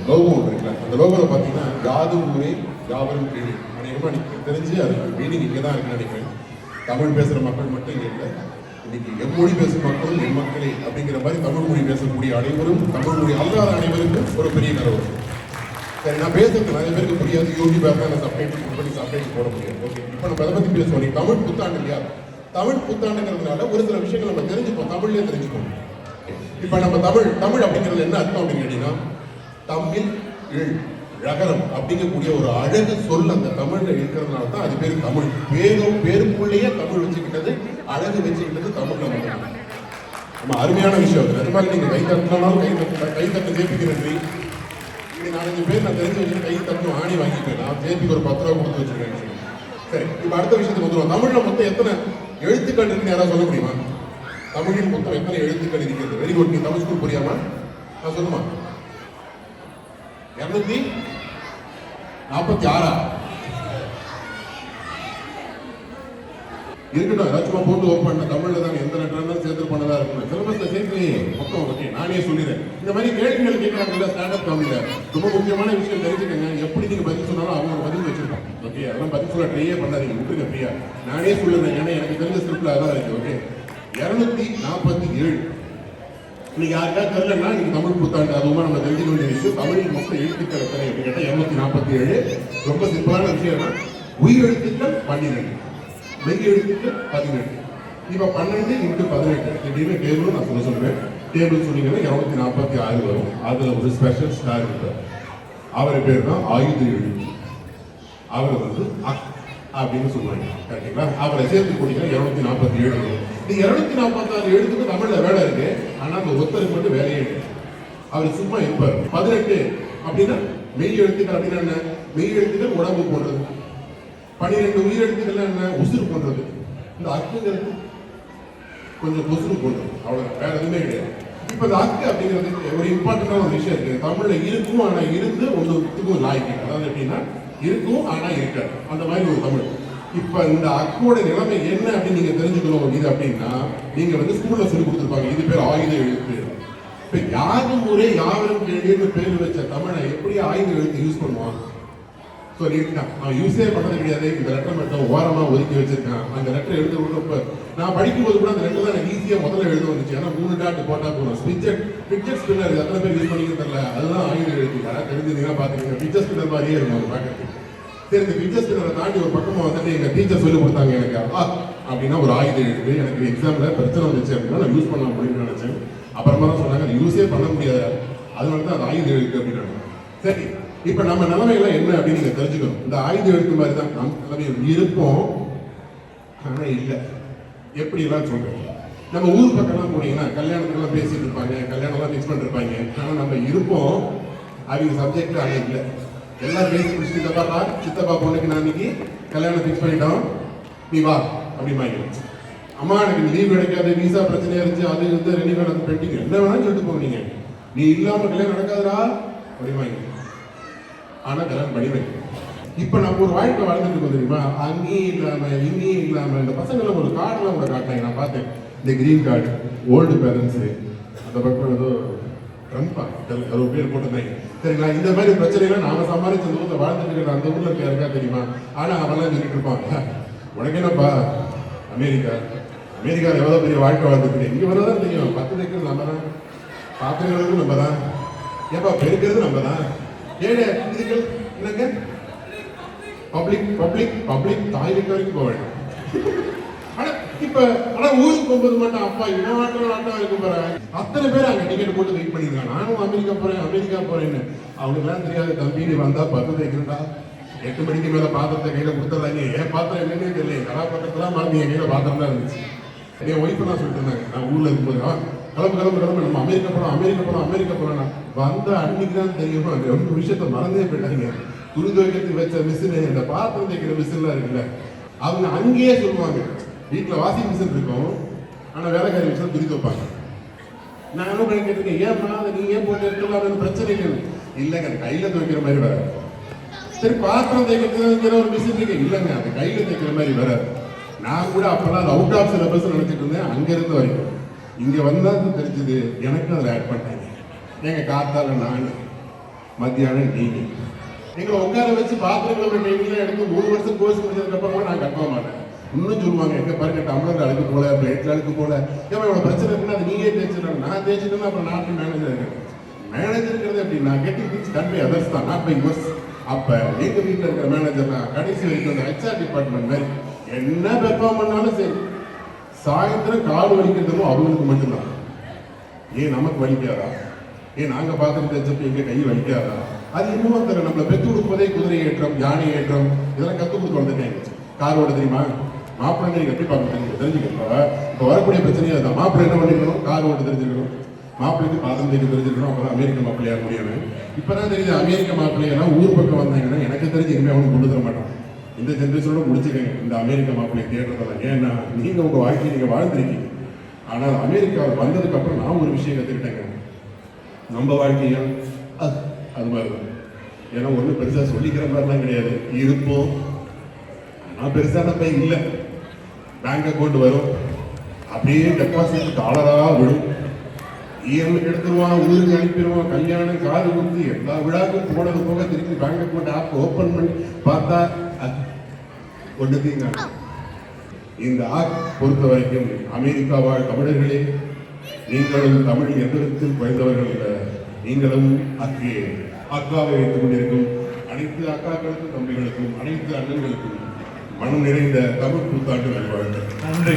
Logo ஒன்று இருக்குல்ல, அந்த லோகோவில் பார்த்தீங்கன்னா யாதும் ஊரே யாவரும் கேள்வி. அநேகமாக எனக்கு தெரிஞ்சு அதுக்கு மீனிங் இங்கே தான் இருக்குன்னு நினைக்கிறேன். தமிழ் பேசுகிற மக்கள் மட்டும் இங்கே இல்லை, இன்னைக்கு எம்மொழி பேசும் மக்களும் என் மக்களே அப்படிங்கிற மாதிரி தமிழ் மொழி பேசக்கூடிய அனைவரும், தமிழ் மொழி அல்லாத அனைவருக்கும் ஒரு பெரிய கனவு. சரி, நான் பேசுறது நிறைய பேருக்கு புரியாது. யூடியூப் ஆப் நான் சப்டைட்டில் பண்ணி சப்டைட்டில் போட முடியாது. ஓகே, இப்போ நம்ம அதை பற்றி பேசுவோம். நீ தமிழ் புத்தாண்டு இல்லையா? தமிழ் புத்தாண்டுங்கிறதுனால ஒரு சில விஷயங்கள் நம்ம தெரிஞ்சுப்போம், தமிழ்லேயே தெரிஞ்சுப்போம். இப்போ நம்ம தமிழ் அப்படிங்கிறது என்ன அர்த்தம் அப்படின்னு கேட்டீங்கன்னா, தமிழ் இழ் ழகரம் அப்படிங்கக்கூடிய ஒரு அழகு சொல் அந்த தமிழ்ல இருக்கிறதுனால தான் அது பேர் தமிழ். பேருக்குள்ளேயே தமிழ் வச்சுக்கிட்டது, அழகு வச்சுக்கிட்டது தமிழ். நம்ம அருமையான விஷயம். அது மாதிரி நீங்க கை தட்டினாலும் கை தட்டு ஜேபிக்கு நன்றி. இப்படி 4-5 பேர் நான் தெரிஞ்சு வச்சுட்டு கை தட்டும் ஆணி வாங்கிப்பேன். நான் ஜேபிக்கு ஒரு 10 ரூபா கொடுத்து வச்சிருக்கேன். சரி, இப்போ அடுத்த விஷயத்துக்கு வந்துடுவோம். தமிழ்ல மொத்தம் எத்தனை எழுத்துக்கள் இருக்குன்னு யாராவது சொல்ல முடியுமா? தமிழில் மொத்தம் எத்தனை எழுத்துக்கள் இருக்கிறது? Very good. நீ தமிழ் ஸ்கூல் புரியாமா? நான் சொல்லுமா? 246 இருக்கட்டும். ஏதாச்சும் போட்டு ஓப்பன் தமிழ்ல தான் எந்த லெட்டர் சேர்த்து பண்ணதா இருக்கணும். சிலபஸ்ல சேர்க்கலையே மொத்தம். ஓகே, நானே சொல்லிடுறேன். இந்த மாதிரி கேள்விகள் கேட்கறாங்கல்ல ஸ்டாண்டர்ட் தமிழ்ல, ரொம்ப முக்கியமான விஷயம் தெரிஞ்சுக்கங்க. எப்படி நீங்க பதில் சொன்னாலும் அவங்க பதில் வச்சிருப்பாங்க. ஓகே, அதெல்லாம் பதில் சொல்ல ட்ரையே பண்ணாதீங்க, விட்டுருங்க ஃப்ரீயா. நானே சொல்லுறேன், ஏன்னா எனக்கு தெரிஞ்ச ஸ்கிரிப்ட்ல அதான் இருக்கு. ஓகே, 247. இன்னைக்கு யாருக்காவது தெரியலன்னா இன்னைக்கு தமிழ் புத்தாண்டு, அதுவும் நம்ம தெரிஞ்சுக்க வேண்டிய விஷயம். தமிழில் மொத்த எழுத்துக்கள் எத்தனை அப்படின்னு கேட்டால் 247. ரொம்ப சிம்பிளான விஷயம்னா, உயிர் எழுத்துக்கள் 12, மெய் எழுத்துக்கள் 18. இப்போ 12 × 18 இப்படின்னு டேபிள் நான் சொல்லுவேன். டேபிள் சொன்னீங்கன்னா 246 வரும். அதுல ஒரு ஸ்பெஷல் ஸ்டார் இருப்பார். அவர் பேர் தான் ஆயுத எழுத்து. அவர் வந்து அக் அப்படின்னு சொல்லுவாங்க. கரெக்டுங்களா? அவரை சேர்த்து கூட்டிங்கன்னா 247 வரும். இந்த 246 எழுத்துக்கு தமிழ்ல வேலை இருக்கு, ஆனா அந்த ஒருத்தருக்கு மட்டும் வேலையே இருக்கு. அவர் சும்மா இருப்பார். 18 அப்படின்னா மெய் எழுத்துக்கள் அப்படின்னா என்ன? மெய் எழுத்துக்கள் உடம்பு போன்றது. 12 உயிர் எழுத்துக்கள் என்ன? உசுறு போன்றது. இந்த அக்குங்கிறது கொஞ்சம் கொசுறு போன்றது. அவ்வளவுதான், வேற எதுவுமே கிடையாது. இப்ப இந்த அக்கு அப்படிங்கிறது ஒரு இம்பார்ட்டன்டான ஒரு விஷயம் இருக்கு. தமிழ்ல இருக்கும், ஆனா இருந்து ஒன்றுத்துக்கும் லாய்க்கு. அதாவது எப்படின்னா, இருக்கும் ஆனா இருக்காது, அந்த மாதிரி ஒரு தமிழ். இப்ப இந்த அக்கோட நிலைமை என்ன அப்படின்னு நீங்க தெரிஞ்சுக்கணும். இது அப்படின்னா நீங்க வந்து ஸ்கூல்ல சொல்லி கொடுத்துருப்பாங்க, இது பேர் ஆயுத எழுத்து. இப்ப யாரும் ஊரே யாவரும் கேள்வின்னு பேர் வச்ச தமிழை எப்படி ஆயுத எழுத்து யூஸ் பண்ணுவான்? அவன் யூஸே பண்ணது கிடையாது. இந்த லெட்டர் மட்டும் ஓரமா ஒதுக்கி வச்சிருக்கான். அந்த லெட்டர் எழுத விடுறப்ப நான் படிக்கும்போது கூட அந்த லெட்டர் தான் எனக்கு ஈஸியா முதல்ல எழுத வந்துச்சு. ஏன்னா 3 டாட் போட்டா போதும். பிக்சர் ஸ்பின்னர் எத்தனை பேர் யூஸ் பண்ணிக்க தெரியல, அதுதான் ஆயுத எழுத்து. யாராவது தெரிஞ்சதுன்னா பாத்துக்கீங்க, பிக்சர் ஸ்பின்னர் மாதிரியே இருக்கும் அது பாக்கிறதுக்கு. சரி, இந்த பிக்சர் ஸ்பின்னரை தாண்டி ஒரு பக்கமா வந்துட்டு எங்க டீச்சர் சொல்லி கொடுத்தாங்க எனக்கு அப்படின்னா ஒரு ஆயுத எழுத்து. எனக்கு எக்ஸாம்ல பிரச்சனை வந்துச்சு அப்படின்னா நான் யூஸ் பண்ண முடியும்னு நினைச்சேன். அப்புறமா தான் சொன்னாங்க அது யூஸே பண்ண முடியாது, அதனால தான் அது ஆயுத எழுத்து அப்படின்னு. சரி, இப்ப நம்ம நிலைமையெல்லாம் என்ன அப்படின்னு நீங்க தெரிஞ்சுக்கணும். இந்த ஆயுத எழுத்து மாதிரி தான் நம்ம நிலைமையில் இருப்போம், ஆனா இல்லை. எப்படி எல்லாம் சொல்றேன். நம்ம ஊர் பக்கம்லாம் போனீங்கன்னா கல்யாணத்துக்கெல்லாம் பேசிட்டு இருப்பாங்க, கல்யாணம்லாம் ஃபிக்ஸ் பண்ணிருப்பாங்க. ஆனா நம்ம இருப்போம், அவங்க சப்ஜெக்ட் ஆனா இல்லை. எல்லாம் பேசி முடிச்சுட்டு சித்தப்பா பொண்ணுக்கு நான் இன்னைக்கு கல்யாணம் ஃபிக்ஸ் பண்ணிட்டோம், நீ வா அப்படிமாங்க. அம்மா எனக்கு லீவ் கிடைக்காது, விசா பிரச்சனையா இருந்துச்சு, அது வந்து ரெனிவல் அது பெண்டிங், என்ன வேணாலும் சொல்லிட்டு போவீங்க. நீ இல்லாம கல்யாணம் நடக்காதுடா அப்படிமாங்க. ஆனா கல்யாணம் பண்ணி வைக்க. இப்ப நம்ம ஒரு வாழ்க்கை வாழ்ந்துட்டு இருக்கோம் தெரியுமா? அங்கேயும் இல்லாம இங்கேயும் இல்லாம. இந்த பசங்களை ஒரு கார்டெல்லாம் கூட காட்டினாங்க, நான் பார்த்தேன். இந்த கிரீன் கார்டு, ஓல்டு பேரண்ட்ஸ், அந்த பக்கம் ஏதோ ட்ரம்பா ஒரு பேர் போட்டிருந்தாங்க. சரிங்களா? இந்த மாதிரி பிரச்சனைலாம் நாம சம்பாதிச்ச அந்த ஊர்ல வாழ்ந்துட்டு இருக்கிற அந்த ஊர்ல இருக்க யாருக்கா தெரியுமா? ஆனா அவெல்லாம் சொல்லிட்டு இருப்பாங்க, உனக்கு என்னப்பா அமெரிக்காவில் எவ்வளவு பெரிய வாழ்க்கை வாழ்ந்துட்டு, இங்க வரதான் தெரியும். 10 வைக்கிறது நம்ம தான், பாத்திரங்களுக்கு நம்ம தான், ஏப்பா பெருக்கிறது நம்ம தான். ஏழு இதுகள் என்னங்க பப்ளிக் டாய்லெட் வரைக்கும் போக வேண்டும். ஆனா ஊருக்கு போகும்போது மட்டும் அப்பா இவன் ஆட்டம் இருக்க போறேன். அத்தனை பேர் அங்க டிக்கெட் போட்டு வெயிட் பண்ணிருக்காங்க. நானும் அமெரிக்கா போறேன்னு. அவங்களுக்கு எல்லாம் தெரியாது. தம்பி நீ வந்தா 10 வைக்கிறா, 8 மணிக்கு மேல பாத்திரத்தை கையில கொடுத்துறாங்க. ஏன் பாத்திரம் என்னன்னு தெரியல, கலாபாத்திரத்தெல்லாம் மறந்து என் கையில பாத்திரம் தான் இருந்துச்சு. என் ஒய்ஃப் தான் சொல்லிட்டு இருந்தாங்க, நான் ஊர்ல இருக்கும்போது கிளம்பு நம்ம அமெரிக்கா போறோம். வந்த அன்னைக்கு தான் தெரியுமா அந்த 2 விஷயத்த மறந்தே போயிட்டாங்க. துணி துவைக்கிறதுக்கு வச்ச மிஷின், இந்த பாத்திரம் தைக்கிற மிஷின்லாம் இருக்குல்ல, அவங்க அங்கேயே சொல்லுவாங்க. வீட்டுல வாஷிங் மிஷின் இருக்கும், ஆனா வேலைக்காரி மிஷின் துணி துவைப்பாங்க. நான் என்ன பண்ணி கேட்டிருக்கேன், ஏன்மா அதை நீ ஏன் போட்டு எடுத்துக்கலாம், பிரச்சனை இல்லைங்க, அது கையில துவைக்கிற மாதிரி வராது. சரி, பாத்திரம் தைக்கிறதுங்கிற ஒரு மிஷின் இருக்கு, இல்லைங்க அது கையில தைக்கிற மாதிரி வராது. நான் கூட அப்பெல்லாம் அது அவுட் ஆஃப் சிலபஸ் நினைச்சிட்டு இருந்தேன். அங்க இருந்து வரைக்கும் இங்க வந்தா தெரிஞ்சது, எனக்கு அதில் ஆட் பண்ணிட்டாங்க. எங்க காத்தால நான் மத்தியானம் நீங்க எங்களை உட்கார வச்சு பாத்திரங்களை ட்ரைனிங்லாம் எடுத்து 3 வருஷம் கோர்ஸ் முடிச்சதுக்கு அப்புறம் கூட நான் கட்ட மாட்டேன். இன்னும் சொல்லுவாங்க எங்க பாருங்க டம்ளர் அழுக்கு போல பிளேட்ல அழுக்கு போல ஏன் இவ்வளவு பிரச்சனை இருக்குன்னா அது நீயே தேய்ச்சிடணும். நான் தேய்ச்சிட்டேன்னா அப்புறம் நாட்டு மேனேஜர் இருக்கேன். மேனேஜருங்கிறது எப்படின்னா கெட்டிங் திங்ஸ் கன்வே அதர்ஸ் தான், நாட் பை யுவர்ஸ். அப்ப எங்க வீட்டில் இருக்கிற மேனேஜர் தான் கடைசி வரைக்கும் அந்த HR டிபார்ட்மெண்ட் மாதிரி என்ன பெர்ஃபார்ம் பண்ணாலும் சரி சாயந்தரம் கால் வலிக்கிறதும் அவங்களுக்கு மட்டும்தான். ஏன் நமக்கு வலிக்காதா? ஏன் நாங்க பாத்திரம் தேய்ச்சப்ப எங்க கை வலிக்காதா? அது இன்னும் தெரியல. நம்மளை பெற்று கொடுப்பதே குதிரை ஏற்றம், யானை ஏற்றம் இதெல்லாம் கற்றுக் கொடுத்து வந்துட்டேன். கார் ஓட தெரியுமா? மாப்பிள்ளை நீங்க எப்படி பார்க்க தெரிஞ்சுக்கணும். இப்போ வரக்கூடிய பிரச்சனையே அதுதான். மாப்பிள்ளை என்ன பண்ணிக்கணும்? கார் ஓட்ட தெரிஞ்சுக்கணும். மாப்பிள்ளைக்கு பாத்திரம் தேய்க்க தெரிஞ்சிருக்கணும். அப்பதான் அமெரிக்க மாப்பிள்ளையா முடியணும். இப்பதான் தெரியுது அமெரிக்க மாப்பிள்ளையா ஊர் பக்கம் வந்தாங்கன்னா எனக்கு தெரிஞ்சு இனிமே அவனுக்கு கொண்டு தர மாட்டான். இந்த ஜென்ரேஷனோட முடிச்சுக்கங்க இந்த அமெரிக்க மாப்பிள்ளை தேடுறதெல்லாம். ஏன்னா நீங்க உங்க வாழ்க்கையை நீங்க வாழ்ந்திருக்கீங்க. ஆனால் அமெரிக்காவில் வந்ததுக்கு அப்புறம் நான் ஒரு விஷயம் கற்றுக்கிட்டேங்க. நம்ம வாழ்க்கையா அது மாதிரிதான். ஏன்னா ஒன்றும் பெருசா சொல்லிக்கிற மாதிரிலாம் கிடையாது. இருப்போம் நான் பெருசான பை இல்லை. பேங்க் அக்கௌண்ட் வரும், அப்படியே டெபாசிட் டாலரா விடும். இஎம்ஐ எடுத்துருவான், ஊருக்கு அனுப்பிடுவான், கல்யாணம் காது குத்தி எல்லா விழாக்கும் போனது போக திருப்பி பேங்க் அக்கௌண்ட் ஆப் ஓப்பன் பண்ணி பார்த்தா ஒன்றுத்தையும் காணும். இந்த ஆப் பொறுத்த வரைக்கும் அமெரிக்கா வாழ் தமிழர்களே, நீங்களும் தமிழ் எந்திரத்தில் குறைந்தவர்கள் இல்லை. நீங்களும் அக்காவை வைத்துக் கொண்டிருக்கும் அனைத்து அக்காக்களுக்கும் தம்பிகளுக்கும் அனைத்து அண்ணன்களுக்கும் மனம் நிறைந்த தமிழ் புத்தாண்டு நல்வாழ்த்துக்கள். நன்றி.